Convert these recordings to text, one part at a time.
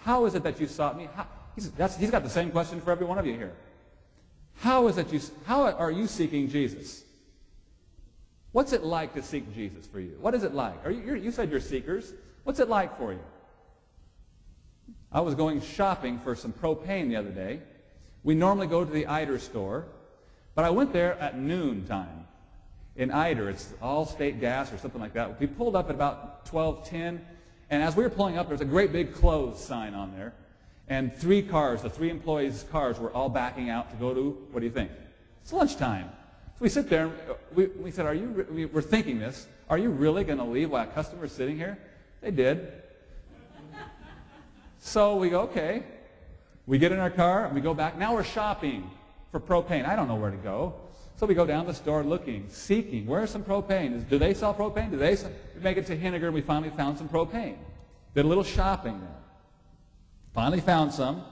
How is it that you sought me? He's got the same question for every one of you here. How are you seeking Jesus? What's it like to seek Jesus for you? What is it like? You said you're seekers. What's it like for you? I was going shopping for some propane the other day. We normally go to the Eider store, but I went there at noon time. In Eider, it's all-state gas or something like that. We pulled up at about 12:10, and as we were pulling up, there's a great big closed sign on there. And the 3 employees' cars were all backing out to go to, what do you think? It's lunchtime. So we sit there, and we said, we're thinking this, are you really going to leave while a customer's sitting here? They did. So we go, okay. We get in our car, and we go back. Now we're shopping for propane. I don't know where to go. So we go down the store looking, seeking. Where's some propane? Do they sell propane? We make it to Henniger, and we finally found some propane. Did a little shopping there. Finally found some.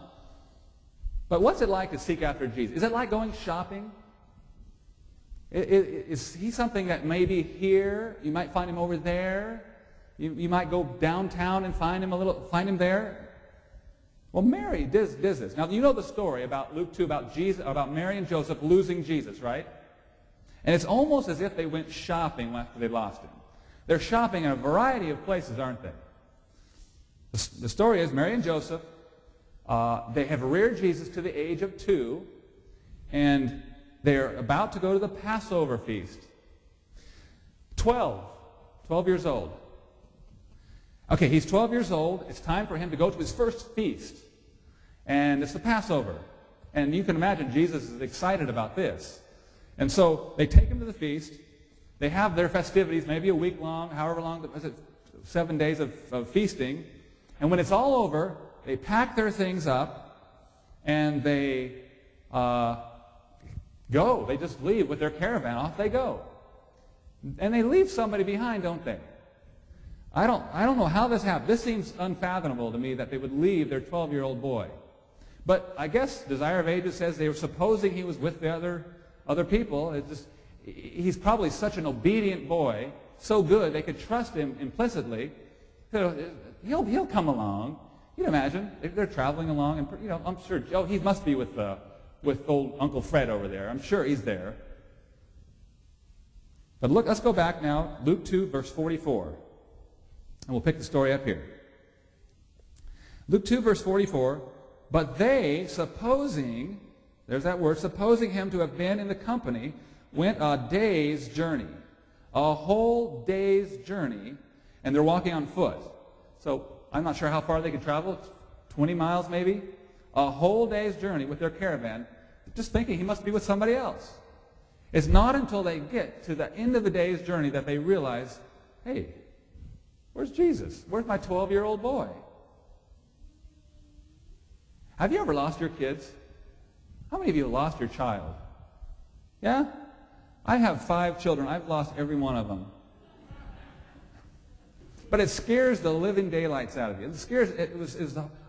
But what's it like to seek after Jesus? Is it like going shopping? Is he something that may be here? You might find him over there. You might go downtown and find him there. Well, Mary does this. Now, you know the story about Luke 2 about Mary and Joseph losing Jesus, right? And it's almost as if they went shopping after they lost him. They're shopping in a variety of places, aren't they? The story is Mary and Joseph, they have reared Jesus to the age of 2, and they're about to go to the Passover feast. 12 years old. Okay, he's 12 years old. It's time for him to go to his first feast. And it's the Passover. And you can imagine Jesus is excited about this. And so they take him to the feast. They have their festivities, maybe a week long, however long, 7 days of feasting. And when it's all over, they pack their things up and they go. They just leave with their caravan. Off they go. And they leave somebody behind, don't they? I don't know how this happened. This seems unfathomable to me that they would leave their 12-year-old boy. But I guess Desire of Ages says they were supposing he was with the other people. He's probably such an obedient boy, so good they could trust him implicitly. He'll come along. You can imagine if they're traveling along, and I'm sure. Oh, he must be with old Uncle Fred over there. I'm sure he's there. But look, let's go back now, Luke 2, verse 44. And we'll pick the story up here. Luke 2, verse 44, but they, supposing, there's that word, supposing him to have been in the company, went a day's journey. A whole day's journey, and they're walking on foot. So I'm not sure how far they could travel, 20 miles maybe. A whole day's journey with their caravan, just thinking he must be with somebody else. It's not until they get to the end of the day's journey that they realize, hey, where's Jesus? Where's my 12-year-old boy? Have you ever lost your kids? How many of you have lost your child? Yeah? I have 5 children. I've lost every one of them. But it scares the living daylights out of you.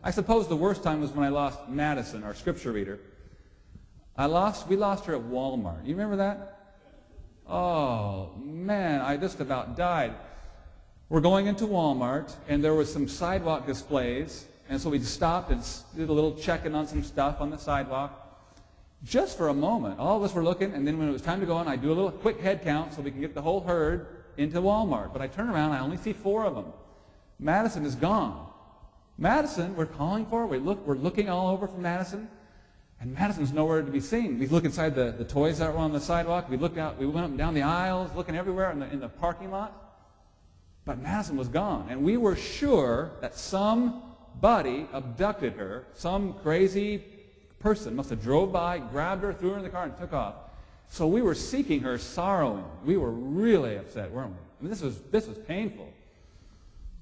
I suppose the worst time was when I lost Madison, our scripture reader. We lost her at Walmart. You remember that? Oh, man, I just about died. We're going into Walmart, and there was some sidewalk displays, and so we stopped and did a little checking on some stuff on the sidewalk. Just for a moment, all of us were looking, and then when it was time to go on, I do a little quick head count so we can get the whole herd into Walmart. But I turn around, I only see 4 of them. Madison is gone. Madison, we're calling for her. We're looking all over for Madison, and Madison's nowhere to be seen. We look inside the toys that were on the sidewalk. We looked out. We went up and down the aisles, looking everywhere in the parking lot. But Madison was gone, and we were sure that somebody abducted her. Some crazy person must have drove by, grabbed her, threw her in the car, and took off. So we were seeking her, sorrowing. We were really upset, weren't we? I mean, this was painful.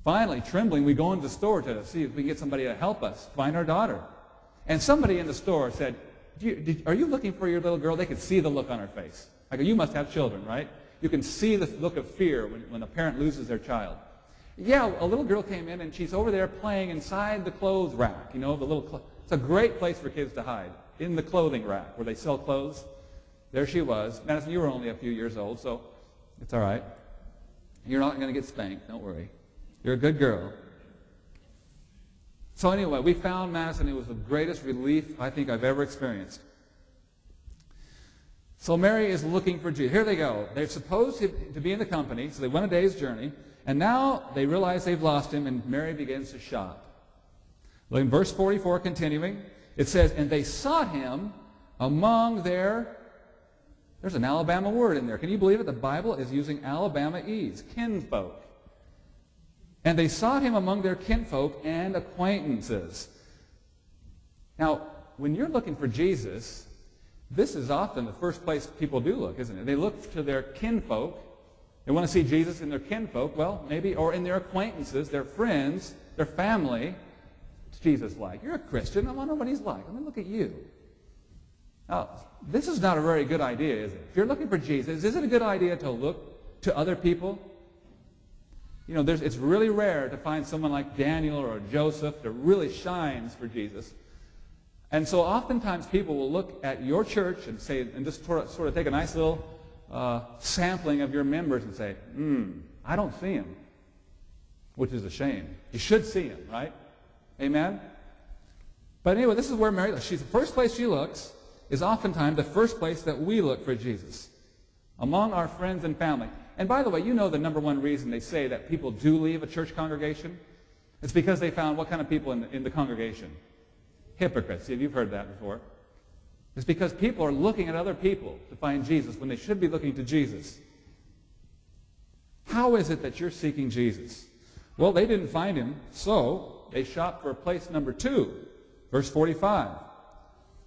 Finally, trembling, we go into the store to see if we can get somebody to help us find our daughter. And somebody in the store said, are you looking for your little girl? They could see the look on her face. I go, you must have children, right? You can see the look of fear when a parent loses their child. Yeah, a little girl came in, and she's over there playing inside the clothes rack. You know, it's a great place for kids to hide, in the clothing rack where they sell clothes. There she was. Madison, you were only a few years old, so it's all right. You're not going to get spanked. Don't worry. You're a good girl. So anyway, we found Madison. It was the greatest relief I think I've ever experienced. So Mary is looking for Jesus. Here they go. They're supposed to be in the company, so they went a day's journey, and now they realize they've lost him, and Mary begins to shop. Look in verse 44, continuing, it says, and they sought him among their, there's an Alabama word in there. Can you believe it? The Bible is using Alabamaese, kinfolk. And they sought him among their kinfolk and acquaintances. Now, when you're looking for Jesus, this is often the first place people do look, isn't it? They look to their kinfolk. They want to see Jesus in their kinfolk, well, maybe, or in their acquaintances, their friends, their family. What's Jesus like? You're a Christian. I wonder what he's like. Let me look at you. Now, this is not a very good idea, is it? If you're looking for Jesus, is it a good idea to look to other people? You know, it's really rare to find someone like Daniel or Joseph that really shines for Jesus. And so oftentimes people will look at your church and say, and just sort of take a nice little sampling of your members and say, I don't see him, which is a shame. You should see him, right? Amen? But anyway, this is where Mary looks. The first place she looks is oftentimes the first place that we look for Jesus, among our friends and family. And by the way, you know the number one reason they say that people do leave a church congregation? It's because they found what kind of people in the congregation? Hypocrites. See, you've heard that before. It's because people are looking at other people to find Jesus when they should be looking to Jesus. How is it that you're seeking Jesus? Well, they didn't find him, so they shopped for place number 2, verse 45.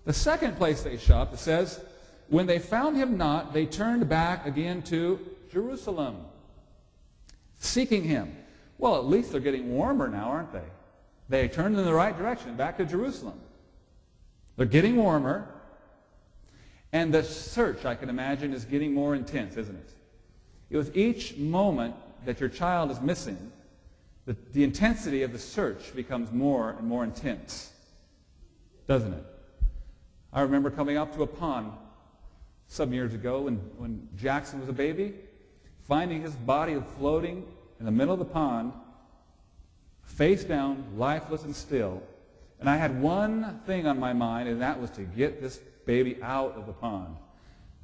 The second place they shopped, it says, when they found him not, they turned back again to Jerusalem, seeking him. Well, at least they're getting warmer now, aren't they? They turned in the right direction, back to Jerusalem. They're getting warmer, and the search, I can imagine, is getting more intense, isn't it? With each moment that your child is missing, the intensity of the search becomes more and more intense, doesn't it? I remember coming up to a pond some years ago when Jackson was a baby, finding his body floating in the middle of the pond, face down, lifeless and still. And I had one thing on my mind, and that was to get this baby out of the pond.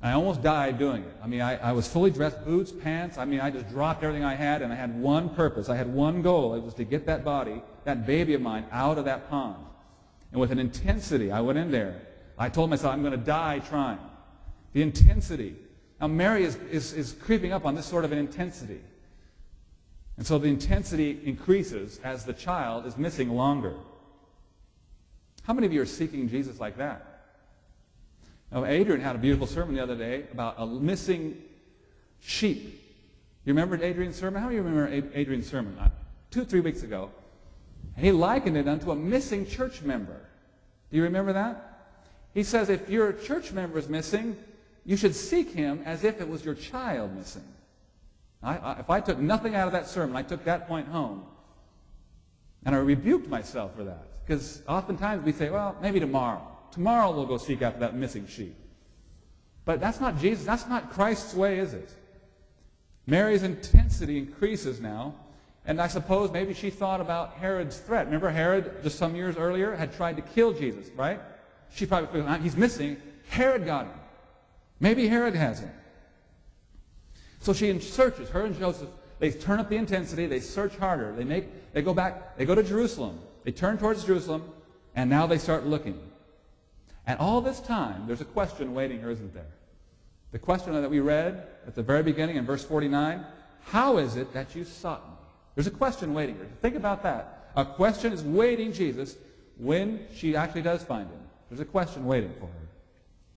I almost died doing it. I mean, I was fully dressed, boots, pants. I mean, I just dropped everything I had, and I had one purpose. I had one goal. It was to get that body, that baby of mine, out of that pond. And with an intensity, I went in there. I told myself, I'm going to die trying. The intensity. Now, Mary is creeping up on this sort of an intensity. And so the intensity increases as the child is missing longer. How many of you are seeking Jesus like that? Now, Adrian had a beautiful sermon the other day about a missing sheep. You remember Adrian's sermon? How do you remember Adrian's sermon? 2 or 3 weeks ago. And he likened it unto a missing church member. Do you remember that? He says if your church member is missing, you should seek him as if it was your child missing. If I took nothing out of that sermon, I took that point home. And I rebuked myself for that. Because oftentimes we say, well, maybe tomorrow. Tomorrow we'll go seek after that missing sheep. But that's not Jesus. That's not Christ's way, is it? Mary's intensity increases now. And I suppose maybe she thought about Herod's threat. Remember Herod, just some years earlier, had tried to kill Jesus, right? She probably thought, he's missing. Herod got him. Maybe Herod has him. So she searches, her and Joseph. They turn up the intensity. They search harder. They go back. They go to Jerusalem. They turn towards Jerusalem, and now they start looking. And all this time, there's a question waiting here, isn't there? The question that we read at the very beginning in verse 49, how is it that you sought me? There's a question waiting here. Think about that. A question is waiting Jesus when she actually does find him. There's a question waiting for her.